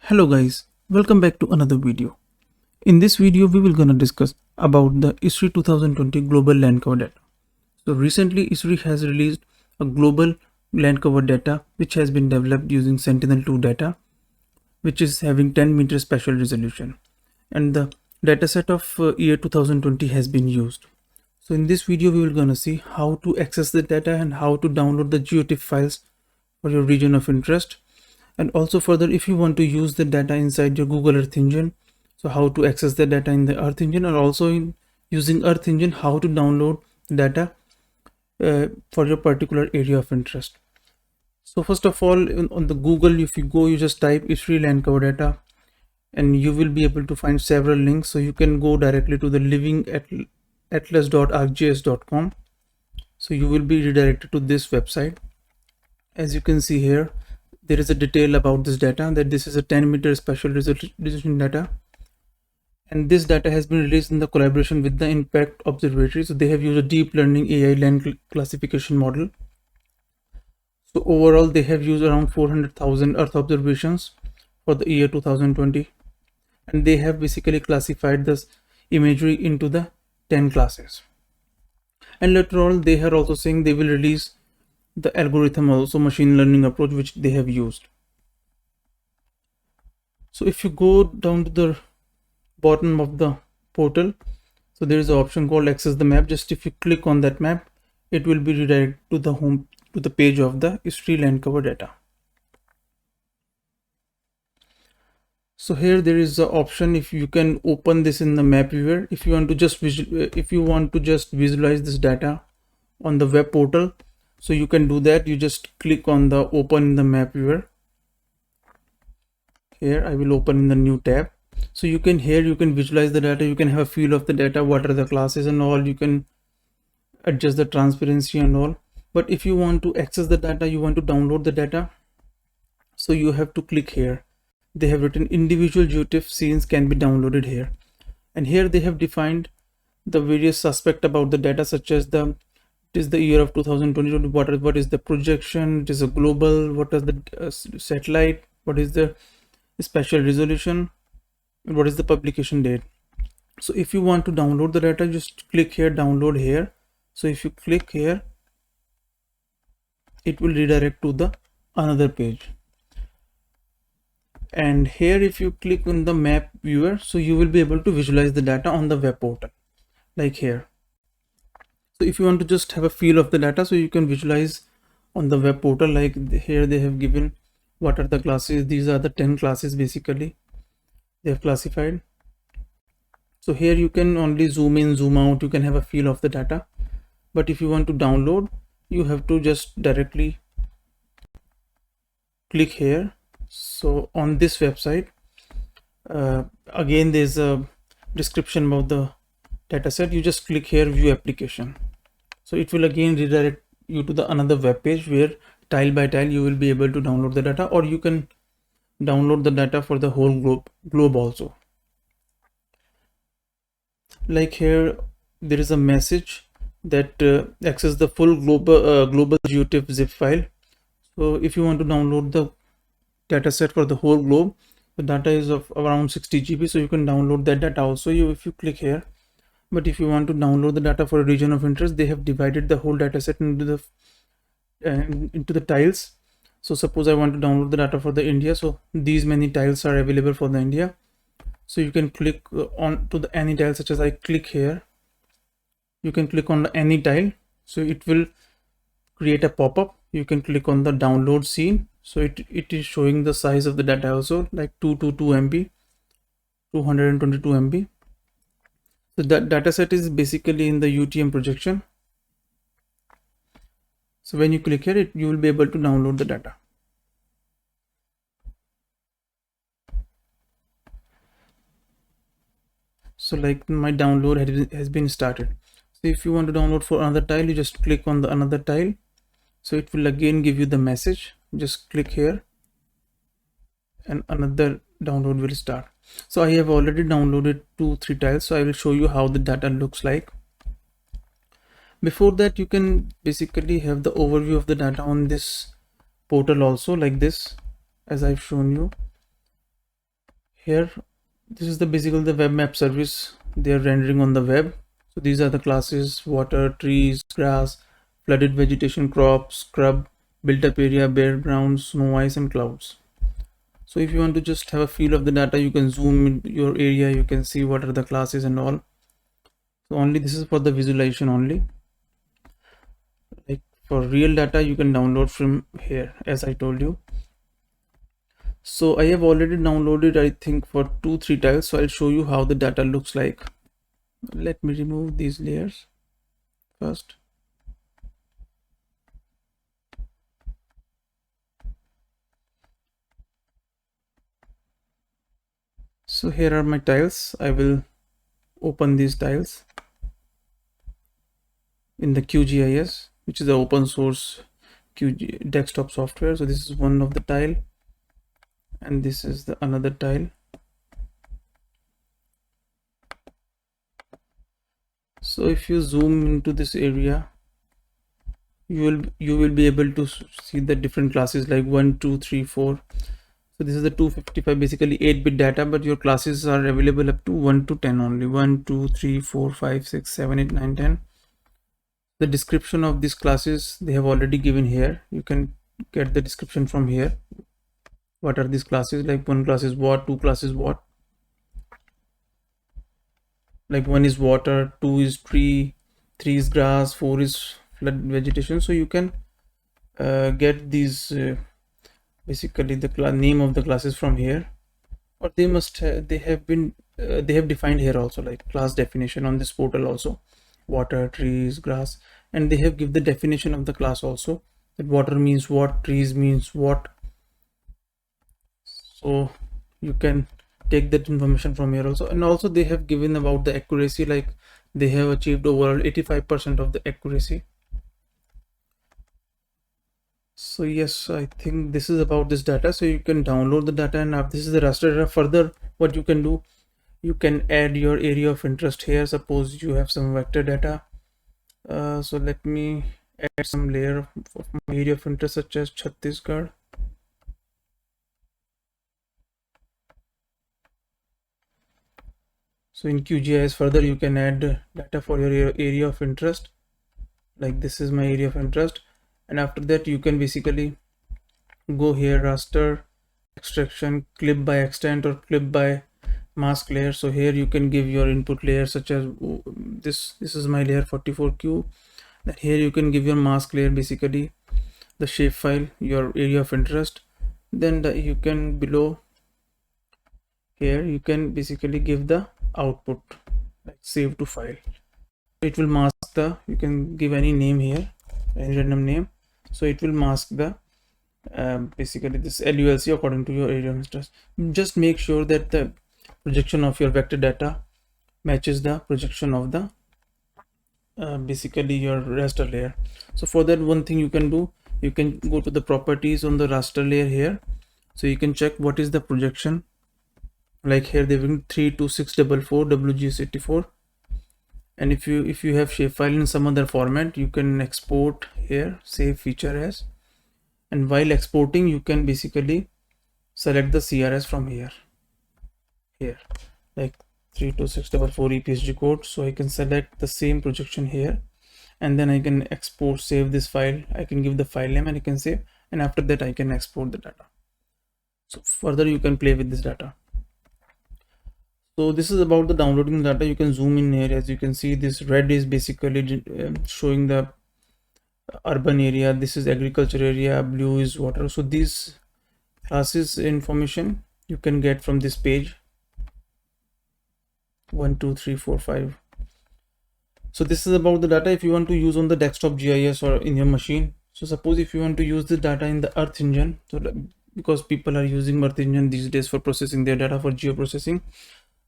Hello guys, welcome back to another video. In this video we will gonna discuss about the ESRI 2020 global land cover data. So recently ESRI has released a global land cover data which has been developed using Sentinel-2 data, which is having 10 meter spatial resolution, and the dataset of year 2020 has been used. So in this video we will gonna see how to access the data and how to download the GeoTiff files for your region of interest. And also further, if you want to use the data inside your Google Earth engine, so how to access the data in the Earth engine, or also in using Earth engine, how to download data for your particular area of interest. So first of all, on the Google, if you go, you just type ESRI land cover data and you will be able to find several links. So you can go directly to the living-atlas.arcgis.com. So you will be redirected to this website. As you can see here, there is a detail about this data, that this is a 10 meter spatial resolution data, and this data has been released in the collaboration with the Impact Observatory. So they have used a deep learning AI land classification model. So overall they have used around 400,000 Earth observations for the year 2020, and they have basically classified this imagery into the 10 classes. And later on they are also saying they will release the algorithm, also machine learning approach, which they have used. So if you go down to the bottom of the portal, so there is an option called access the map. Just if you click on that map, it will be redirected to the home, to the page of the ESRI land cover data. So here there is an option, if you can open this in the map viewer, if you want to just visualize this data on the web portal. So you can do that. You just click on the open in the map viewer. Here I will open in the new tab. So you can visualize the data. You can have a feel of the data, what are the classes and all. You can adjust the transparency and all. But if you want to access the data, you want to download the data, so you have to click here. They have written individual GeoTiff scenes can be downloaded here, and here they have defined the various aspects about the data, such as it is the year of 2020, what is the projection, it is a global, what is the satellite, what is the spatial resolution, and what is the publication date. So if you want to download the data, just click here, download here. So if you click here, it will redirect to the another page. And here if you click on the map viewer, so you will be able to visualize the data on the web portal, like here. So if you want to just have a feel of the data, so you can visualize on the web portal, like here they have given what are the classes. These are the 10 classes basically they have classified. So here you can only zoom in, zoom out, you can have a feel of the data. But if you want to download, you have to just directly click here. So on this website, again there's a description about the dataset. You just click here, view application. So it will again redirect you to the another web page where tile by tile you will be able to download the data, or you can download the data for the whole globe also. Like here there is a message that access the full global GeoTiff zip file. So if you want to download the dataset for the whole globe, the data is of around 60 GB, so you can download that data also if you click here. But if you want to download the data for a region of interest, they have divided the whole dataset into the tiles. So suppose I want to download the data for the India, so these many tiles are available for the India. So you can click on to the any tile, such as I click here, you can click on the any tile, so it will create a pop-up. You can click on the download scene, so it is showing the size of the data also, like 222 MB, 222 MB. So that dataset is basically in the UTM projection. So when you click here, you will be able to download the data. So like my download has been started. So if you want to download for another tile, you just click on the another tile. So it will again give you the message. Just click here and another download will start. So I have already downloaded 2-3 tiles, so I will show you how the data looks like. Before that, you can basically have the overview of the data on this portal also, like this, as I've shown you. here, this is the basically the web map service they are rendering on the web. So these are the classes: water, trees, grass, flooded vegetation, crops, scrub, built up area, bare ground, snow, ice, and clouds. So if you want to just have a feel of the data, you can zoom in your area, you can see what are the classes and all. So only this is for the visualization only. Like for real data, you can download from here, as I told you. So I have already downloaded, I think, for 2-3 tiles. So I'll show you how the data looks like. Let me remove these layers first. So here are my tiles. I will open these tiles in the QGIS, which is the open source desktop software. So this is one of the tile, and this is the another tile. So if you zoom into this area, you will be able to see the different classes like 1, 2, 3, 4. So this is the 255, basically 8-bit data, but your classes are available up to 1 to 10 only. 1, 2, 3, 4, 5, 6, 7, 8, 9, 10. The description of these classes they have already given here. You can get the description from here. What are these classes? Like one class is what, two classes what. Like 1 is water, 2 is tree, 3 is grass, 4 is flood vegetation. So you can get these basically the name of the classes from here, or they must they have defined here also, like class definition on this portal also. Water, trees, grass, and they have give the definition of the class also, that water means what, trees means what. So you can take that information from here also. And also they have given about the accuracy, like they have achieved overall 85% of the accuracy. So yes, I think this is about this data. So you can download the data, and this is the raster data. Further, what you can do, you can add your area of interest here. Suppose you have some vector data. So let me add some layer of my area of interest, such as Chhattisgarh. So in QGIS, further you can add data for your area of interest. Like this is my area of interest, and after that you can basically go here, raster, extraction, clip by extent, or clip by mask layer. So here you can give your input layer, such as this is my layer 44Q. Then here you can give your mask layer, basically the shapefile, your area of interest. Then you can below here you can basically give the output, like save to file. It will mask the, you can give any name here, any random name. So it will mask the basically this LULC according to your area of interest. Just make sure that the projection of your vector data matches the projection of the basically your raster layer. So for that, one thing you can do, you can go to the properties on the raster layer here. So you can check what is the projection. Like here they've been 32644 WGS84, and if you have shapefile in some other format, you can export here, save feature as, and while exporting you can basically select the CRS from here, like 32644 EPSG code. So I can select the same projection here, and then I can export, save this file. I can give the file name and I can save, and after that I can export the data. So further you can play with this data. So this is about the downloading data. You can zoom in here. As you can see, this red is basically showing the urban area, this is agriculture area, blue is water. So these classes information you can get from this page 1, 2, 3, 4, 5. So this is about the data if you want to use on the desktop GIS or in your machine. So suppose if you want to use the data in the Earth Engine, so because people are using Earth Engine these days for processing their data, for geoprocessing.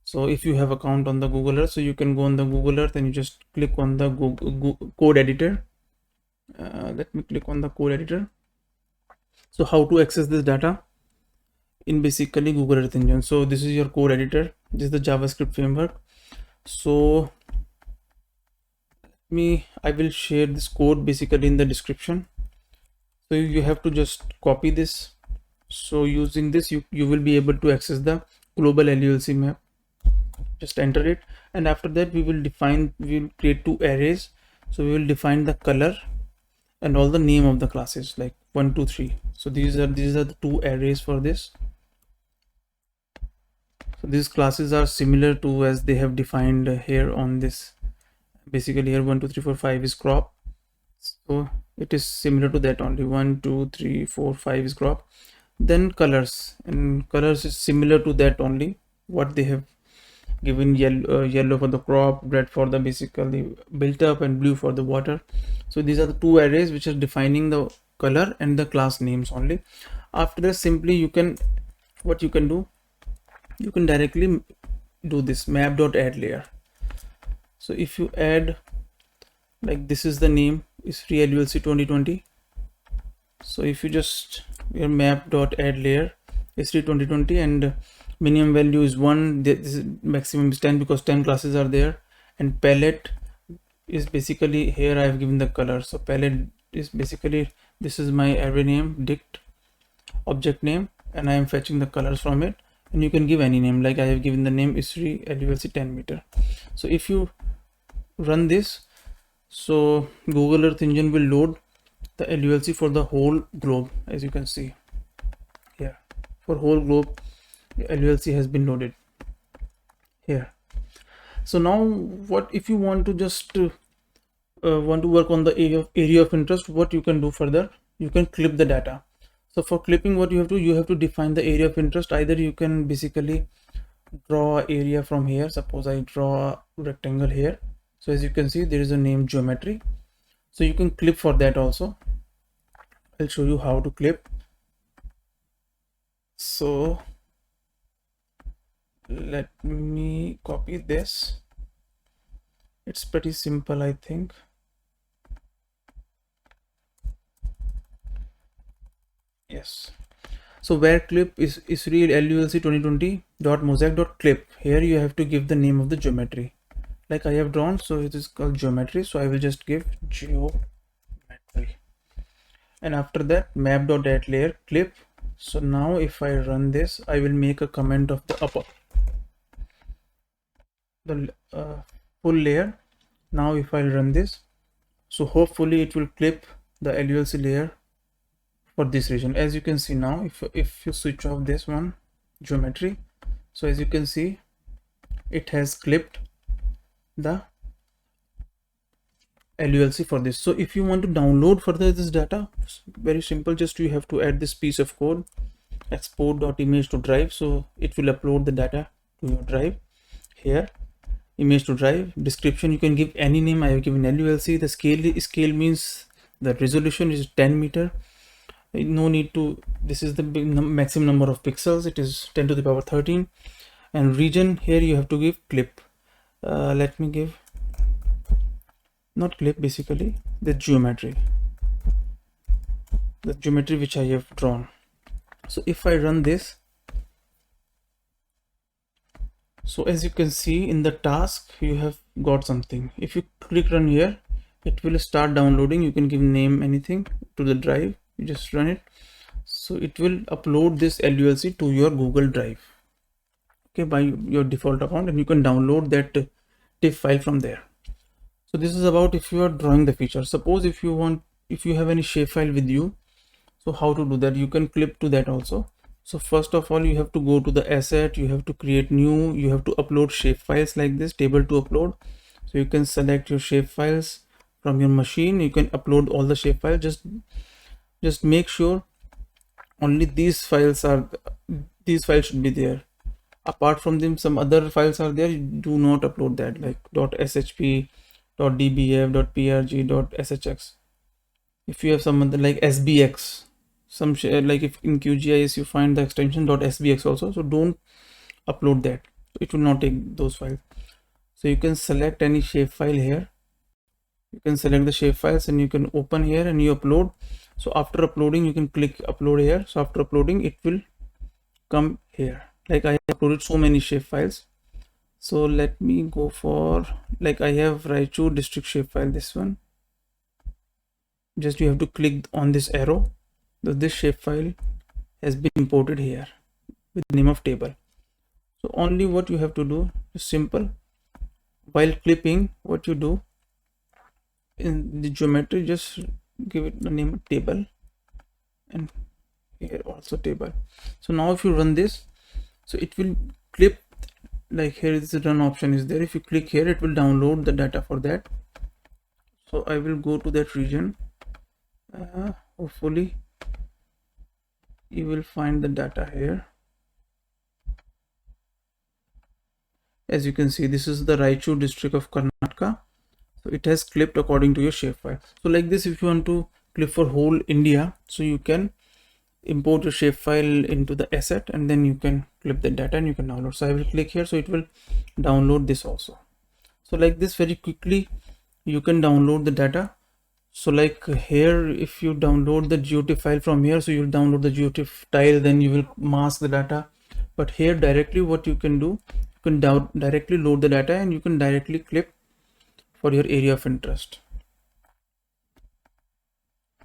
So if you have account on the Google Earth, so you can go on the Google Earth and you just click on the code editor. Let me click on the code editor. So how to access this data in basically Google Earth Engine. So this is your code editor. This is the JavaScript framework. So I will share this code basically in the description. So you have to just copy this. So using this you will be able to access the global LULC map. Just enter it, and after that we will create two arrays. So we will define the color and all the name of the classes, like 1 2 3. So these are the two arrays for this. So these classes are similar to as they have defined here on this. Basically here 1 2 3 4 5 is crop, so it is similar to that only. 1 2 3 4 5 is crop. Then colors, and colors is similar to that only, what they have given. Yellow for the crop, red for the basically built up, and blue for the water. So these are the two arrays which are defining the color and the class names only. After that, simply you can do, you can directly do this Map.addLayer. So if you add, like this is the name, ESRI LULC 2020. So if you just your Map.addLayer ESRI 2020, and minimum value is 1, this is maximum is 10 because 10 classes are there. And palette is basically, here I have given the color. So palette is basically, this is my array name, dict object name, and I am fetching the colors from it. And you can give any name, like I have given the name ESRI LULC 10 meter. So if you run this, so Google Earth Engine will load the LULC for the whole globe. As you can see here, for whole globe LULC has been loaded here. So now what if you want to just want to work on the area of interest, what you can do further, you can clip the data. So for clipping, what you have to define the area of interest. Either you can basically draw area from here. Suppose I draw a rectangle here. So as you can see, there is a name geometry. So you can clip for that also. I'll show you how to clip. So let me copy this. It's pretty simple, I think. Yes. So where clip is ESRI LULC 2020.mosaic.clip. Here you have to give the name of the geometry, like I have drawn. So it is called geometry. So I will just give geometry, and after that Map.addLayer clip. So now if I run this, I will make a comment of the upper, the full layer. Now if I run this, so hopefully it will clip the LULC layer for this region. As you can see now, if you switch off this one, geometry, so as you can see, it has clipped the LULC for this. So if you want to download further this data, very simple, just you have to add this piece of code, export.image to drive. So it will upload the data to your drive. Here, image to drive. Description, you can give any name. I have given LULC. The scale means the resolution is 10 meter. No need to, this is the maximum number of pixels, it is 10 to the power 13. And region, here you have to give clip. Let me give, not clip, basically the geometry which I have drawn. So if I run this, so as you can see in the task, you have got something. If you click run here, it will start downloading. You can give name anything to the drive. You just run it, so it will upload this LULC to your Google Drive, okay, by your default account, and you can download that TIFF file from there. So this is about if you are drawing the feature. Suppose if you have any shapefile with you, so how to do that? You can clip to that also. So first of all, you have to go to the asset, you have to create new, you have to upload shapefiles like this, table to upload. So you can select your shapefiles from your machine, you can upload all the shapefiles. Just make sure only these files should be there. Apart from them, some other files are there, you do not upload that, like .shp, .dbf, .prg, .shx. If you have some other like sbx, like if in QGIS you find the extension .sbx also, so don't upload that, it will not take those files. So you can select any shapefile here, you can select the shapefiles and you can open here and you upload. So after uploading, you can click upload here. So after uploading, it will come here. Like I uploaded so many shapefiles. So let me go for, like I have Raichur district shapefile, this one. Just you have to click on this arrow. This shapefile has been imported here with the name of table. So only what you have to do is simple. While clipping, what you do in the geometry, just give it the name table, and here also table. So now if you run this, so it will clip, like here is the run option is there. If you click here, it will download the data for that. So I will go to that region. Hopefully you will find the data here. As you can see, this is the Raichur district of Karnataka. So it has clipped according to your shapefile. So like this, if you want to clip for whole India, so you can import your shapefile into the asset, and then you can clip the data and you can download. So I will click here, so it will download this also. So like this, very quickly you can download the data. So like here, if you download the GeoTiff file from here, so you'll download the GeoTiff tile, then you will mask the data. But here directly, what you can do, you can directly load the data and you can directly clip for your area of interest.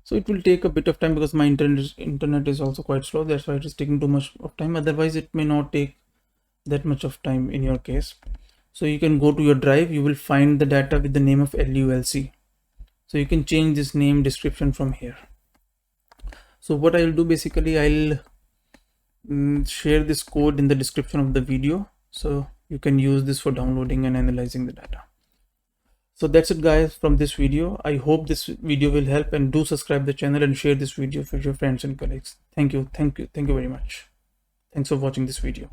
So it will take a bit of time because my internet is also quite slow. That's why it is taking too much of time. Otherwise it may not take that much of time in your case. So you can go to your drive, you will find the data with the name of LULC. So you can change this name description from here. So what I'll do, basically I'll share this code in the description of the video, so you can use this for downloading and analyzing the data. So that's it guys from this video. I hope this video will help, and do subscribe the channel and share this video with your friends and colleagues. Thank you very much. Thanks for watching this video.